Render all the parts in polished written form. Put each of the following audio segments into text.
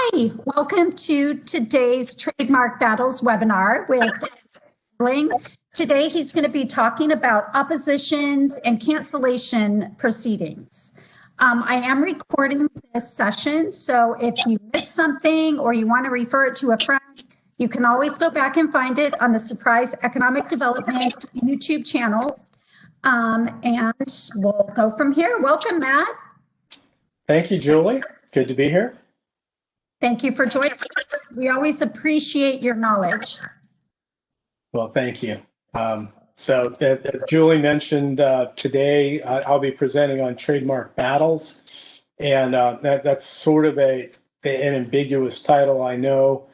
Hi, welcome to today's Trademark Battles webinar with Grumbling. Today he's going to be talking about oppositions and cancellation proceedings. I am recording this session, so if you missed something or you want to refer it to a friend, you can always go back and find it on the Surprise Economic Development YouTube channel. And we'll go from here. Welcome, Matt. Thank you, Julie. Good to be here. Thank you for joining us. We always appreciate your knowledge. Well, thank you. So as Julie mentioned, today I'll be presenting on Trademark Battles. And that's sort of an ambiguous title, I know.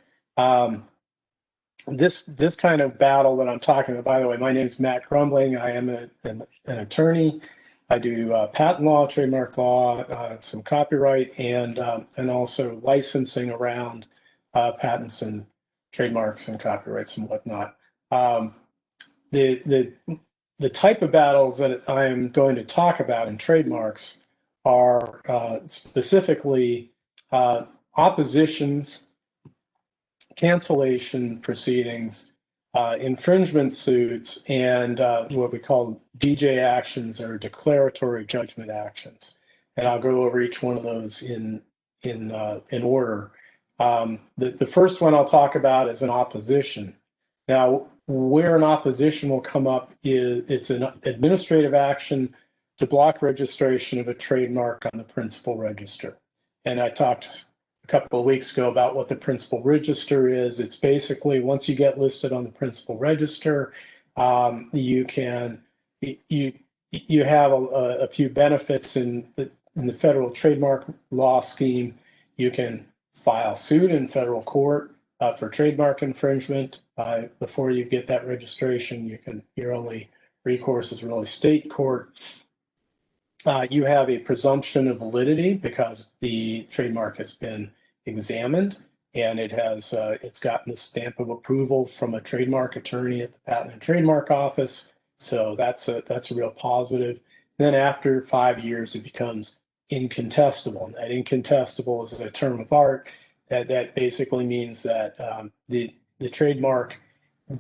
This kind of battle that I'm talking about, by the way, my name is Matt Grumbling. I am an attorney. I do patent law, trademark law, some copyright, and also licensing around patents and trademarks and copyrights and whatnot. The type of battles that I am going to talk about in trademarks are specifically oppositions, cancellation proceedings, infringement suits, and what we call DJ actions or declaratory judgment actions. And I'll go over each one of those in order. The first one I'll talk about is an opposition. Now, where an opposition will come up is it's an administrative action to block registration of a trademark on the principal register. And I talked a couple of weeks ago about what the principal register is. It's basically once you get listed on the principal register, you have a few benefits in the federal trademark law scheme. You can file suit in federal court for trademark infringement. Before you get that registration, your only recourse is really state court. You have a presumption of validity because the trademark has been examined and it's gotten the stamp of approval from a trademark attorney at the Patent and Trademark Office. So that's a real positive. Then after 5 years, it becomes incontestable. And that incontestable is a term of art that basically means that the trademark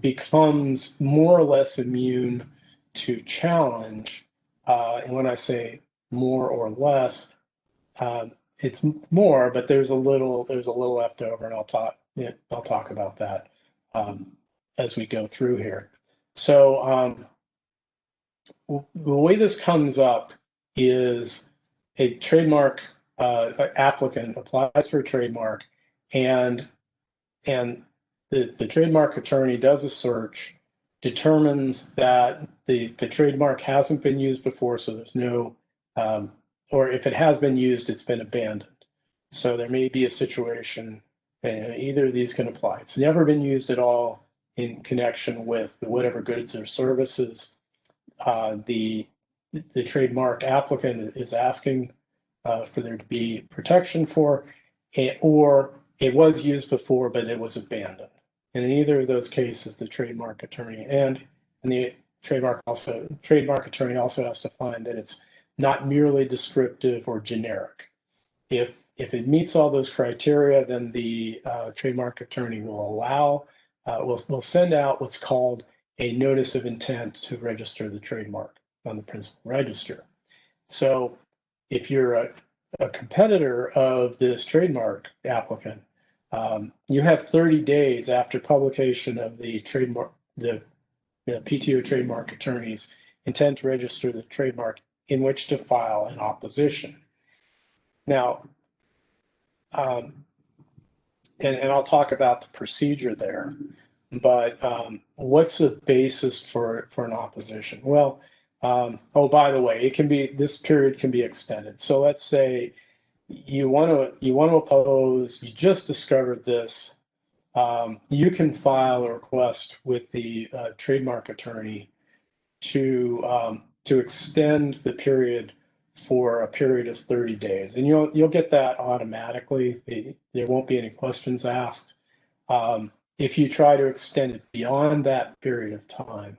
becomes more or less immune to challenge. And when I say more or less, it's more, but there's a little left over, and I'll talk about that as we go through here. So the way this comes up is a trademark applicant applies for a trademark, and the trademark attorney does a search, determines that the trademark hasn't been used before, so there's no, or if it has been used, it's been abandoned. So there may be a situation, either of these can apply. It's never been used at all in connection with whatever goods or services the trademark applicant is asking for there to be protection for, or it was used before, but it was abandoned. And in either of those cases, the trademark attorney and the trademark attorney also has to find that it's not merely descriptive or generic. If it meets all those criteria, then the trademark attorney will send out what's called a notice of intent to register the trademark on the principal register. So if you're a competitor of this trademark applicant, you have 30 days after publication of the PTO trademark attorney's intent to register the trademark in which to file an opposition. Now, and I'll talk about the procedure there, but what's the basis for an opposition? Well, oh, by the way, this period can be extended. So let's say you want to oppose, you just discovered this, you can file a request with the trademark attorney to extend the period for a period of 30 days. And you'll get that automatically. There won't be any questions asked. If you try to extend it beyond that period of time,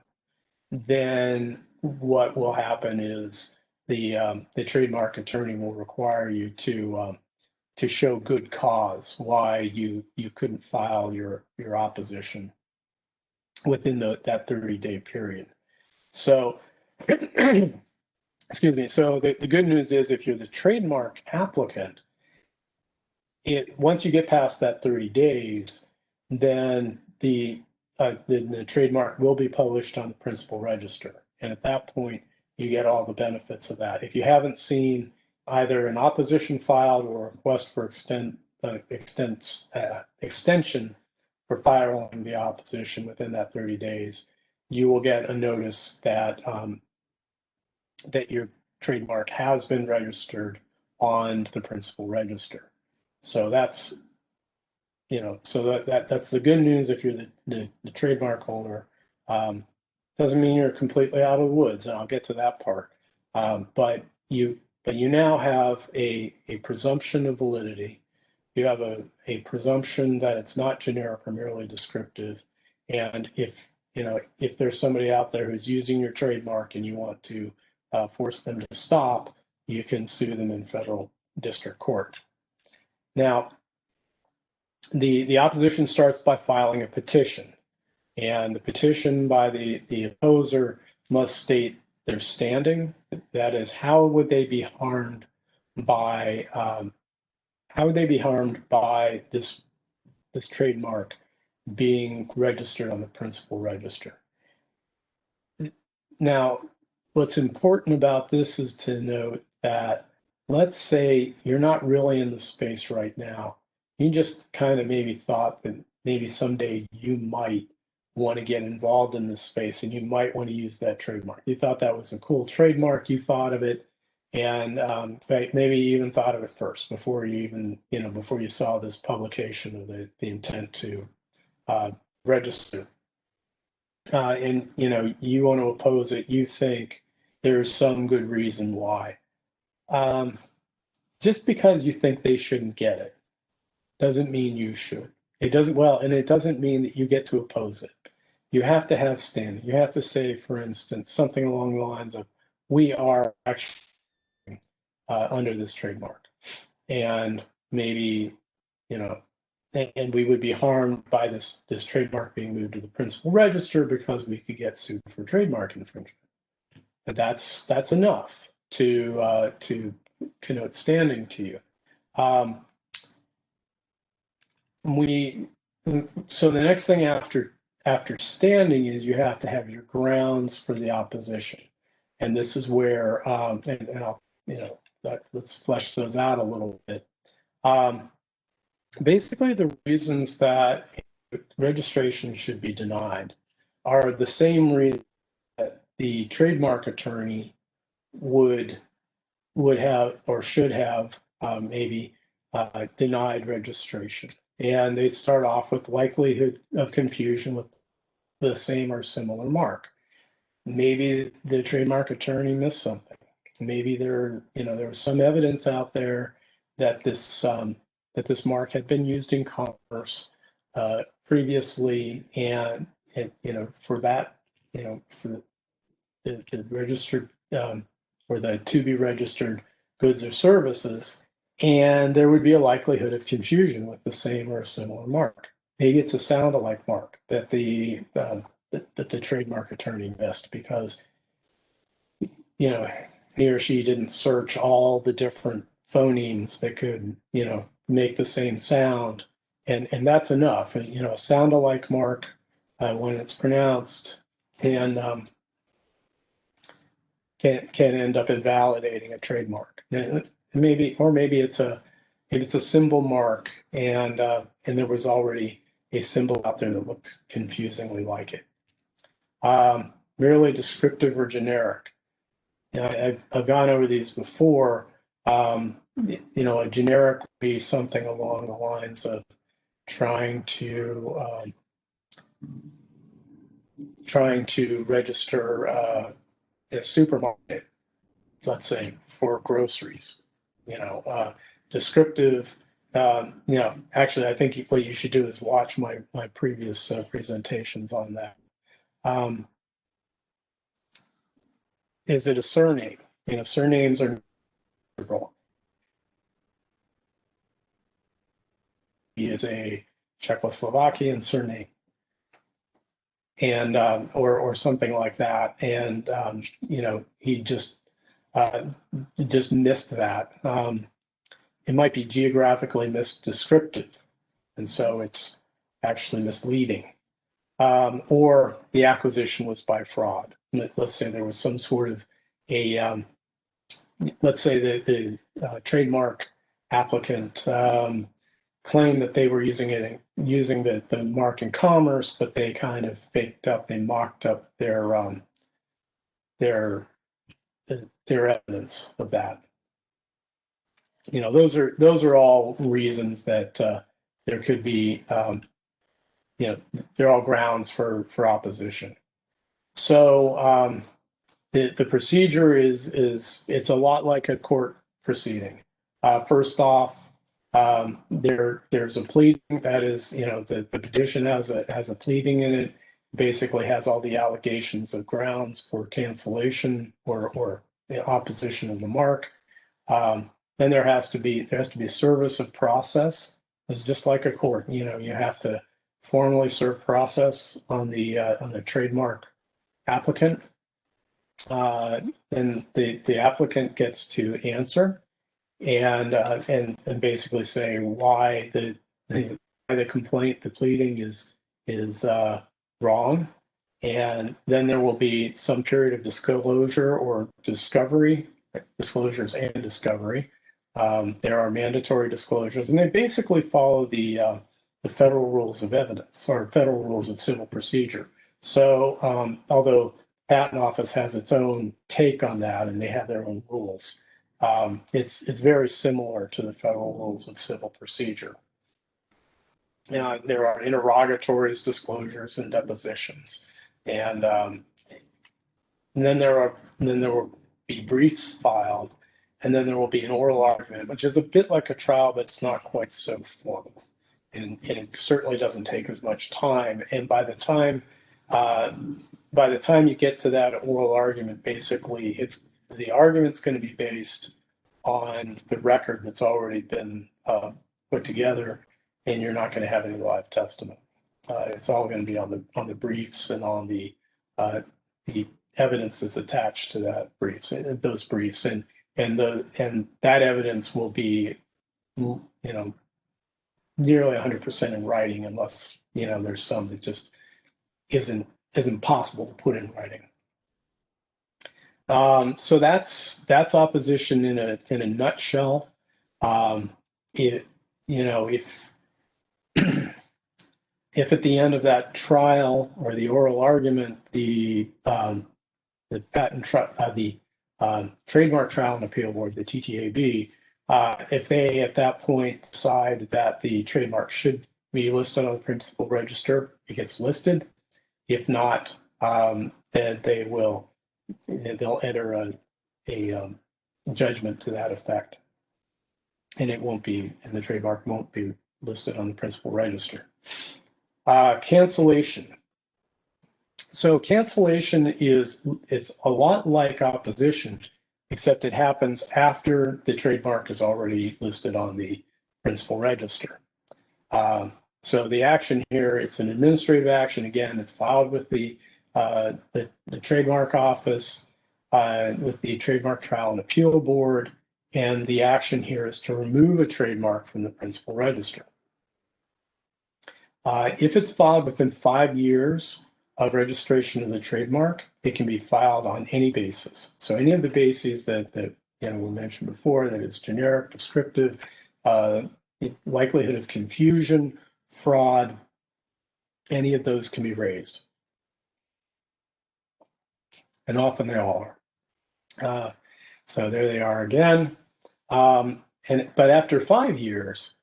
then what will happen is the trademark attorney will require you to to show good cause why you couldn't file your opposition within that 30-day period. So, excuse me. So the good news is, if you're the trademark applicant, once you get past that 30 days, then the trademark will be published on the principal register, and at that point, you get all the benefits of that. If you haven't seen either an opposition filed or a request for extension for filing the opposition within that 30 days, you will get a notice that that your trademark has been registered on the principal register. So that's, so that's the good news if you're the trademark holder. Doesn't mean you're completely out of the woods, and I'll get to that part. But you now have a presumption of validity. You have a presumption that it's not generic or merely descriptive. And if there's somebody out there who's using your trademark and you want to force them to stop, you can sue them in federal district court. Now, the opposition starts by filing a petition, and the petition by the opposer must state their standing. That is, how would they be harmed by this trademark being registered on the principal register? Now, what's important about this is to note that, let's say you're not really in the space right now. You just kind of maybe thought that maybe someday you might want to get involved in this space and you might want to use that trademark. You thought that was a cool trademark, you thought of it, and in fact, maybe you even thought of it first before you even, before you saw this publication of the intent to register. And you want to oppose it, you think there's some good reason why. Just because you think they shouldn't get it doesn't mean you should. It doesn't mean that you get to oppose it. You have to have standing. You have to say, for instance, something along the lines of, we are actually under this trademark, and maybe, and we would be harmed by this trademark being moved to the principal register because we could get sued for trademark infringement. But that's enough to connote standing to you. So the next thing after standing is you have to have your grounds for the opposition, and this is where and I'll let's flesh those out a little bit. Basically, the reasons that registration should be denied are the same reason that the trademark attorney would have or should have maybe denied registration. And they start off with likelihood of confusion with the same or similar mark. Maybe the trademark attorney missed something. Maybe there was some evidence out there that this mark had been used in commerce previously, and for that, for the registered or the to be registered goods or services, and there would be a likelihood of confusion with the same or a similar mark. Maybe it's a sound-alike mark that the trademark attorney missed because he or she didn't search all the different phonemes that could make the same sound, and that's enough. And a sound-alike mark when it's pronounced can end up invalidating a trademark. Maybe it's a symbol mark, and there was already a symbol out there that looked confusingly like it. Merely descriptive or generic. I've gone over these before. A generic would be something along the lines of trying to register a supermarket, let's say, for groceries. Descriptive. Actually, I think what you should do is watch my previous presentations on that. Is it a surname? Surnames are integral. he is a Czechoslovakian surname, and or something like that. And he just missed that. It might be geographically misdescriptive, and so it's actually misleading. Or the acquisition was by fraud. Let's say there was some sort of let's say the trademark applicant claimed that they were using the mark in commerce, but they kind of they mocked up their evidence of that. Those are all reasons that there could be, they're all grounds for opposition. So the procedure is it's a lot like a court proceeding. First off, there's a pleading that is, the petition has a pleading in it, basically has all the allegations of grounds for cancellation or the opposition of the mark. Then there has to be a service of process. It's just like a court. You have to formally serve process on the trademark applicant. Then the applicant gets to answer and basically say why the complaint, the pleading is wrong. And then there will be some period of disclosure or discovery, disclosures and discovery. There are mandatory disclosures, and they basically follow the federal rules of evidence or federal rules of civil procedure. So although Patent Office has its own take on that and they have their own rules, it's very similar to the federal rules of civil procedure. There are interrogatories, disclosures, and depositions, and then there will be briefs filed, and then there will be an oral argument, which is a bit like a trial, but it's not quite so formal, and it certainly doesn't take as much time. And by the time you get to that oral argument, basically the argument's going to be based on the record that's already been put together, and you're not going to have any live testimony. It's all going to be on the briefs and on the evidence that's attached to those briefs, and that evidence will be, nearly 100% in writing, unless there's some that just isn't possible to put in writing. So that's opposition in a nutshell. If at the end of that trial or the oral argument, the Trademark Trial and Appeal Board, the TTAB, if they at that point decide that the trademark should be listed on the principal register, it gets listed. If not, then they'll enter a judgment to that effect, and the trademark won't be listed on the principal register. Cancellation. So cancellation it's a lot like opposition, except it happens after the trademark is already listed on the principal register. So the action here, it's an administrative action. Again, it's filed with the trademark office, with the Trademark Trial and Appeal Board, and the action here is to remove a trademark from the principal register. If it's filed within 5 years of registration of the trademark, it can be filed on any basis. So any of the bases that we mentioned before, that is generic, descriptive, likelihood of confusion, fraud, any of those can be raised. And often they all are. So there they are again. But after 5 years,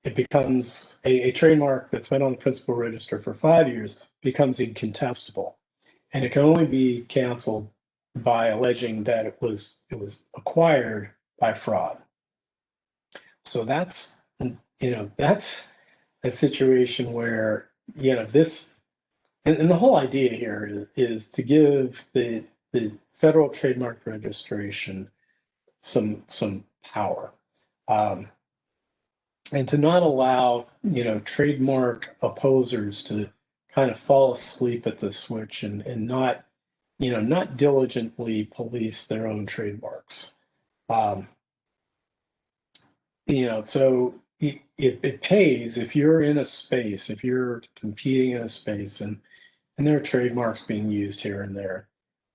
it becomes a trademark that's been on the principal register for 5 years becomes incontestable, and it can only be canceled by alleging that it was acquired by fraud. So that's a situation where this, and the whole idea here is to give the Federal Trademark Registration some power. and to not allow, trademark opposers to kind of fall asleep at the switch and not, not diligently police their own trademarks. So it pays if you're in a space, if you're competing in a space and there are trademarks being used here and there.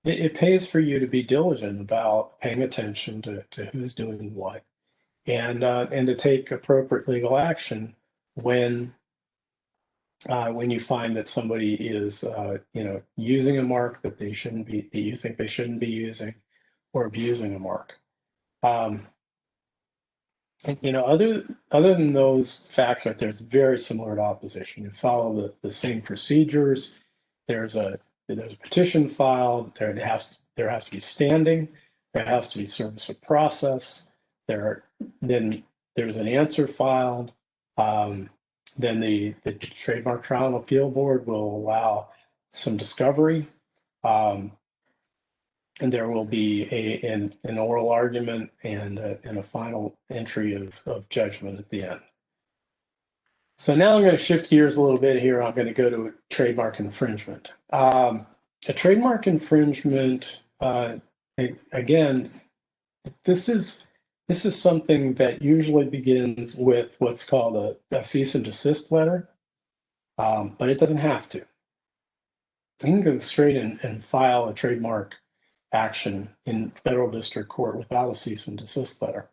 It pays for you to be diligent about paying attention to who's doing what, and to take appropriate legal action when you find that somebody is using a mark that they shouldn't be, that you think they shouldn't be using, or abusing a mark. And, other than those facts right there, it's very similar to opposition. You follow the same procedures. There's a petition filed. There has to be standing. There has to be service of process. Then there's an answer filed. Then the Trademark Trial and Appeal Board will allow some discovery. And there will be an oral argument and a final entry of judgment at the end. So now I'm going to shift gears a little bit here. I'm going to go to trademark infringement. A trademark infringement, again, this is something that usually begins with what's called a cease and desist letter, but it doesn't have to. You can go straight and file a trademark action in federal district court without a cease and desist letter.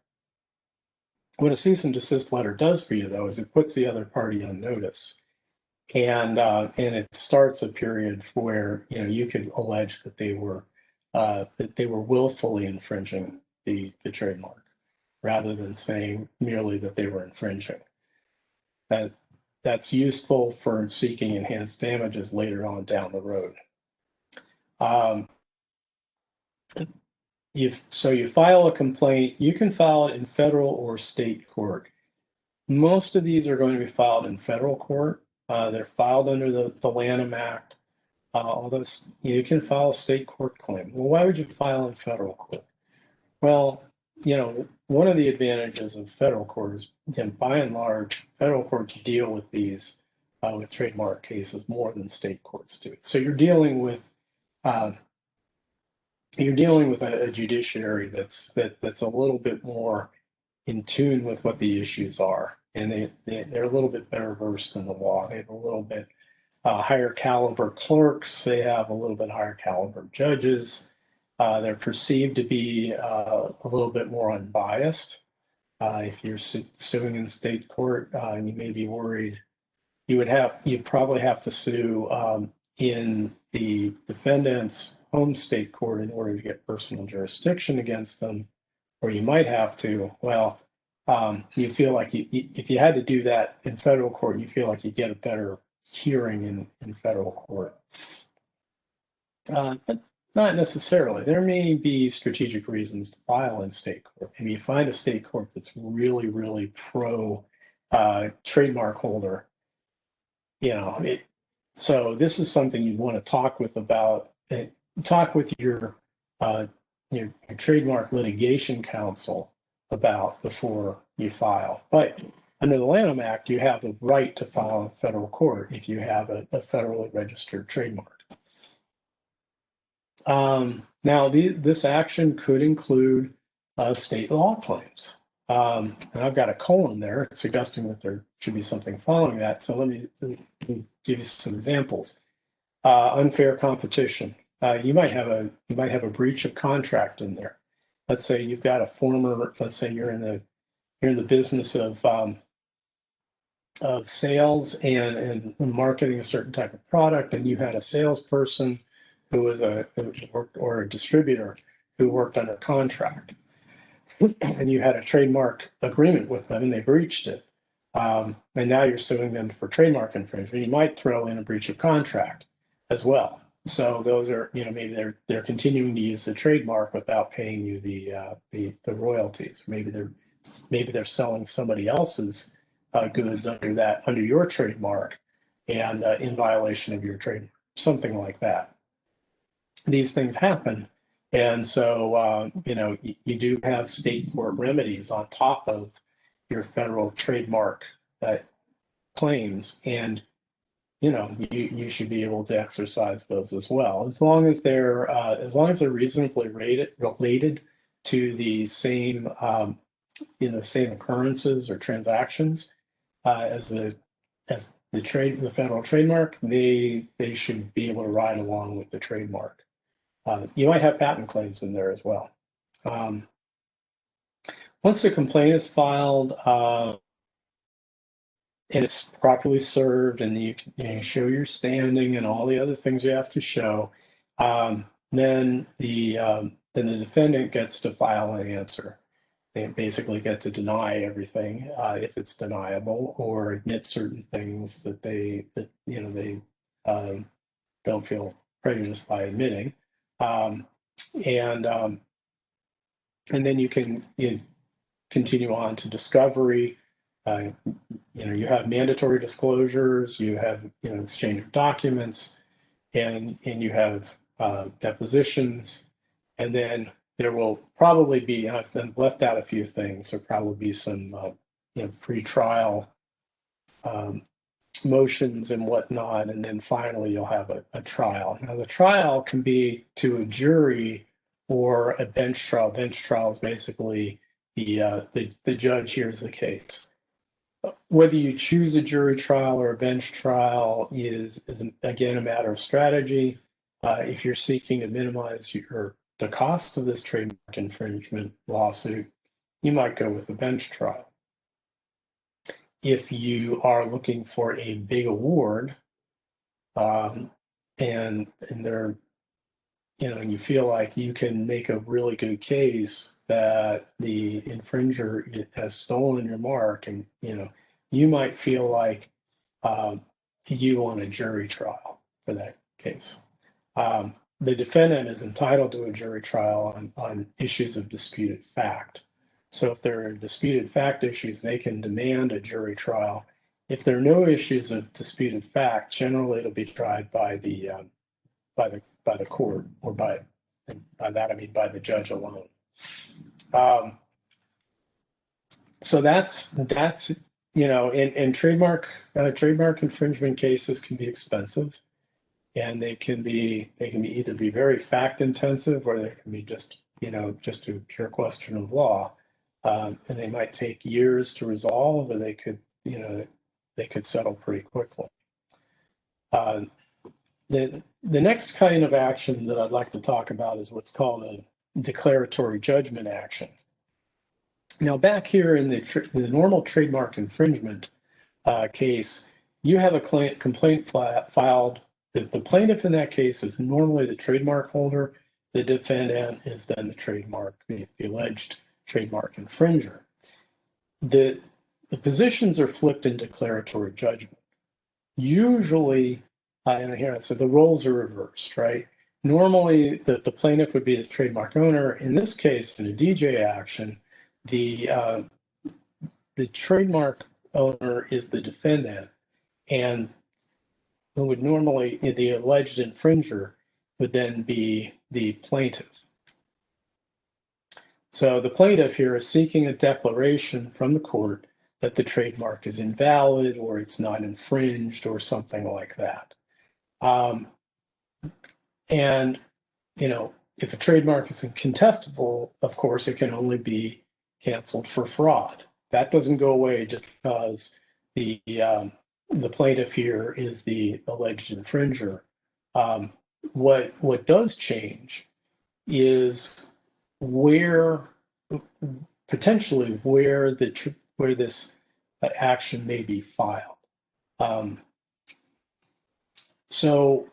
What a cease and desist letter does for you, though, is it puts the other party on notice, and it starts a period where you could allege that they were willfully infringing the trademark, rather than saying merely that they were infringing. That's useful for seeking enhanced damages later on down the road. So you file a complaint. You can file it in federal or state court. Most of these are going to be filed in federal court. They're filed under the Lanham Act. Although you can file a state court claim. Well, why would you file in federal court? Well, one of the advantages of federal court is, by and large, federal courts deal with these with trademark cases more than state courts do. So you're dealing with a judiciary that's a little bit more in tune with what the issues are, and they're a little bit better versed in the law. They have a little bit higher caliber clerks. They have a little bit higher caliber judges. They're perceived to be a little bit more unbiased. If you're suing in state court, you may be worried. You'd probably have to sue in the defendant's home state court in order to get personal jurisdiction against them, or you might have to. Well, you feel like if you had to do that in federal court, you feel like you get a better hearing in federal court. But not necessarily. There may be strategic reasons to file in state court. Maybe you find a state court that's really, really pro trademark holder. So this is something you want to talk with your trademark litigation counsel about before you file. But under the Lanham Act, you have the right to file in federal court if you have a federally registered trademark. Now, this action could include state law claims. And I've got a colon there suggesting that there should be something following that. So let me give you some examples. Unfair competition. You might have a breach of contract in there. Let's say you've got let's say you're in the business of sales and marketing a certain type of product, and you had a salesperson who worked, or a distributor who worked under contract, and you had a trademark agreement with them, and they breached it, and now you're suing them for trademark infringement. You might throw in a breach of contract as well. So those are, maybe they're continuing to use the trademark without paying you the royalties. Maybe they're selling somebody else's goods under your trademark and in violation of your trademark, something like that. These things happen, and so you do have state court remedies on top of your federal trademark claims, and you should be able to exercise those as well, as long as they're reasonably related to the same same occurrences or transactions as the federal trademark. They should be able to ride along with the trademark. You might have patent claims in there as well. Once the complaint is filed and it's properly served, and you show your standing and all the other things you have to show, then the defendant gets to file an answer. They basically get to deny everything if it's deniable, or admit certain things that they don't feel prejudiced by admitting, and then you can continue on to discovery. You have mandatory disclosures, you have exchange of documents, and you have depositions, and then there will probably be, and I've left out a few things, there'll probably be some pre-trial motions and whatnot, and then finally you'll have a trial. Now the trial can be to a jury or a bench trial. Bench trial is basically the judge hears the case. Whether you choose a jury trial or a bench trial is again a matter of strategy. If you're seeking to minimize the cost of this trademark infringement lawsuit, you might go with a bench trial. If you are looking for a big award, and there, and you feel like you can make a really good case that the infringer has stolen your mark, and you might feel like you want a jury trial for that case. The defendant is entitled to a jury trial on issues of disputed fact. So if there are disputed fact issues, they can demand a jury trial. If there are no issues of disputed fact, generally it'll be tried by the court, or by that I mean by the judge alone. So that's and trademark infringement cases can be expensive, and they can either be very fact intensive, or they can be just a pure question of law, and they might take years to resolve, or they could settle pretty quickly. The next kind of action that I'd like to talk about is what's called a declaratory judgment action. Now, back here in the normal trademark infringement case, you have a complaint filed. The plaintiff in that case is normally the trademark holder. The defendant is then the alleged trademark infringer. The positions are flipped in declaratory judgment. Usually, and here I said the roles are reversed, right? Normally, the plaintiff would be the trademark owner. In this case, in a DJ action, the trademark owner is the defendant, and who would normally, the alleged infringer would then be the plaintiff. So the plaintiff here is seeking a declaration from the court that the trademark is invalid, or it's not infringed, or something like that. And if a trademark is incontestable, of course, it can only be canceled for fraud. That doesn't go away just because the plaintiff here is the alleged infringer. What does change is potentially where this action may be filed. So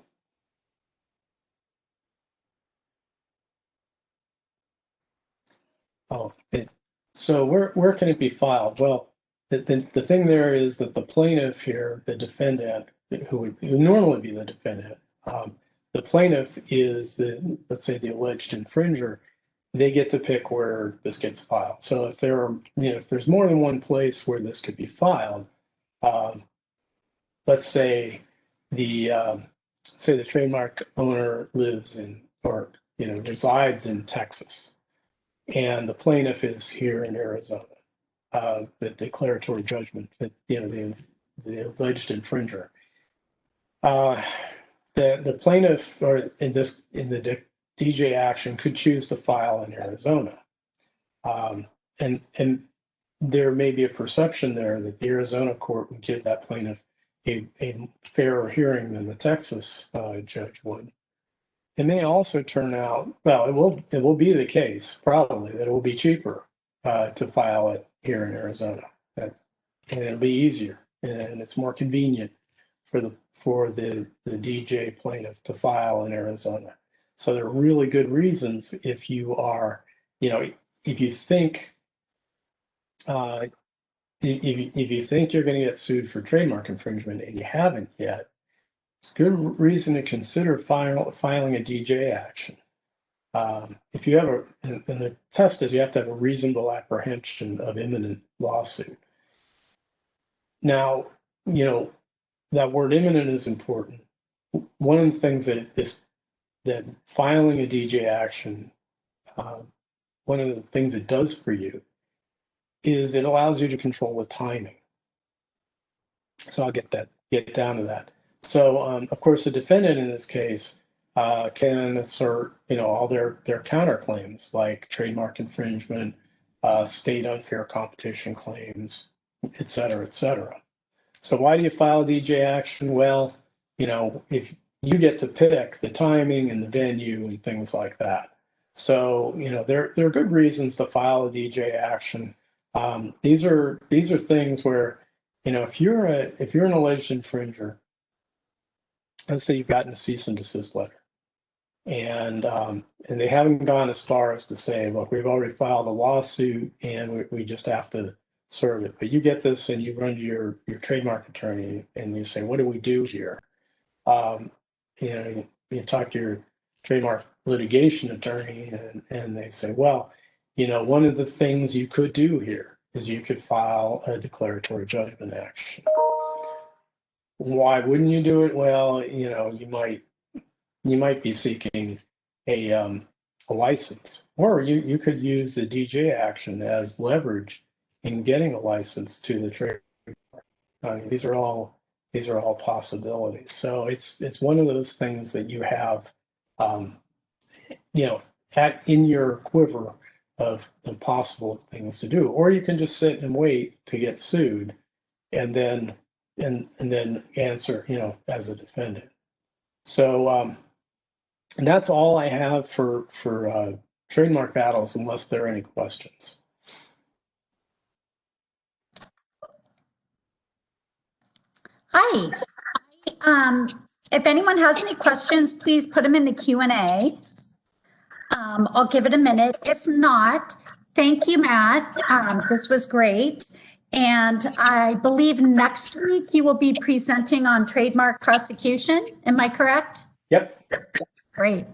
where can it be filed? Well, the thing there is that the plaintiff here, the defendant, who would normally be the defendant, the plaintiff is let's say the alleged infringer. They get to pick where this gets filed. So if there's more than one place where this could be filed, let's say the trademark owner lives in, or resides in Texas, and the plaintiff is here in Arizona. the declaratory judgment, that, the alleged infringer. The plaintiff, or in the DJ action, could choose to file in Arizona, and there may be a perception there that the Arizona court would give that plaintiff a fairer hearing than the Texas judge would. It may also turn out, well, it will be the case probably that it will be cheaper to file it here in Arizona, and it'll be easier, and it's more convenient for the DJ plaintiff to file in Arizona. So there are really good reasons if you are, if you think if you think you're going to get sued for trademark infringement and you haven't yet, it's a good reason to consider filing a DJ action. If you have and the test is you have to have a reasonable apprehension of imminent lawsuit. Now, that word imminent is important. One of the things that filing a DJ action, one of the things it does for you is it allows you to control the timing. So I'll get down to that. So, of course, the defendant in this case can assert, all their counterclaims like trademark infringement, state unfair competition claims, et cetera, et cetera. So why do you file a DJ action? Well, if you get to pick the timing and the venue and things like that. So, there are good reasons to file a DJ action. These are things where, if you're an alleged infringer, let's say you've gotten a cease and desist letter, and they haven't gone as far as to say, look, we've already filed a lawsuit and we just have to serve it. But you get this and you run to your trademark attorney and you say, what do we do here? You talk to your trademark litigation attorney and they say, well, one of the things you could do here is you could file a declaratory judgment action. Why wouldn't you do it? Well, you might be seeking a license, or you could use the DJ action as leverage in getting a license to the trademark. These are all possibilities. So it's one of those things that you have, in your quiver of the possible things to do, or you can just sit and wait to get sued, and then answer, as a defendant. So and that's all I have for trademark battles, unless there are any questions. Hi. If anyone has any questions, please put them in the Q&A. I'll give it a minute. If not, thank you, Matt. This was great. And I believe next week you will be presenting on trademark prosecution. Am I correct? Yep. Great.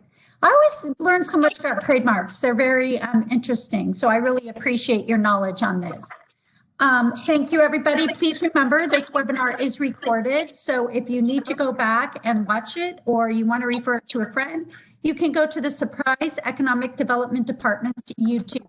I always learn so much about trademarks. They're very interesting. So I really appreciate your knowledge on this. Thank you, everybody. Please remember this webinar is recorded. So if you need to go back and watch it, or you want to refer it to a friend, you can go to the Surprise Economic Development Department's YouTube.